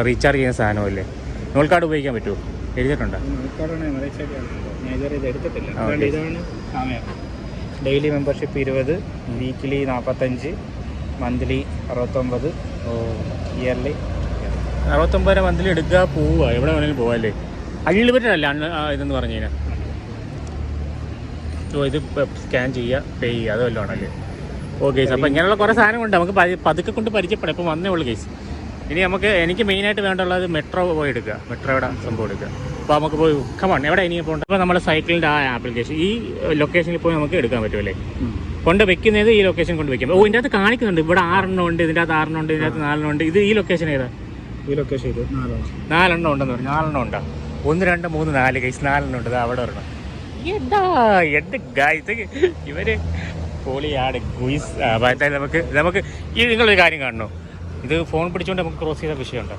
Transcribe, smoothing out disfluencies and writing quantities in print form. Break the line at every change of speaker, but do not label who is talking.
Recharge ചെയ്യുന്ന സാധനമല്ലേ? Nol card ഉപയോഗിക്കാൻ പറ്റുമോ? എഴുതിയിട്ടുണ്ടോ?
Daily membership 20, weekly 45, monthly 69, yearly
69 monthly എടുക്കുക, പോവുക, എവിടെ വേണമെങ്കിലും പോവാല്ലേ? അൺലിമിറ്റഡ് അല്ല ഇതെന്ന് പറഞ്ഞു കഴിഞ്ഞാൽ. ഇത് സ്കാൻ ചെയ്യുക, പേ ചെയ്യുക, അത് വല്ലതും ആണല്ലേ? ഓ കേസ്, അപ്പോൾ ഇങ്ങനെയുള്ള കുറേ സാധനമുണ്ട്. നമുക്ക് പതുക്കെ കൊണ്ട് പരിചയപ്പെടാം. ഇപ്പോൾ വന്നേ ഉള്ളൂ കേസ്. ഇനി എനിക്ക് മെയിനായിട്ട് വേണ്ടുള്ളത് മെട്രോ പോയി എടുക്കുക, മെട്രോയുടെ സംഭവം എടുക്കുക. അപ്പോൾ നമുക്ക് പോയി കമാൺ എവിടെ ഇനി പോകണ്ട. അപ്പോൾ നമ്മുടെ സൈക്കിളിൻ്റെ ആ ആപ്ലിക്കേഷൻ ഈ ലൊക്കേഷനിൽ പോയി നമുക്ക് എടുക്കാൻ പറ്റുമല്ലേ? കൊണ്ട് വെക്കുന്നത് ഈ ലൊക്കേഷൻ കൊണ്ട് വെക്കാം. ഓ, ഇതിൻ്റെ അകത്ത് കാണിക്കുന്നുണ്ട് ഇവിടെ 6 ഉണ്ട്, ഇതിൻ്റെ അകത്ത് 6 ഉണ്ട്, ഇതിൻ്റെ അകത്ത് 4 ഉണ്ട്. ഇത് ഈ ലൊക്കേഷൻ ഏതാ?
ഈ ലൊക്കേഷൻ ഇത്
4 ഉണ്ടെന്ന് പറഞ്ഞു. 4 ഉണ്ടോ? 1, 2, 3, 4 കേസ് 4 ഉണ്ട്. അവിടെ വരണം. ഇവര് പോളിയാട് ഗുയിസ്. നമുക്ക് ഈ നിങ്ങളൊരു കാര്യം കാണണോ? ഇത് ഫോൺ പിടിച്ചുകൊണ്ട് നമുക്ക് ക്രോസ് ചെയ്ത വിഷയമുണ്ട്.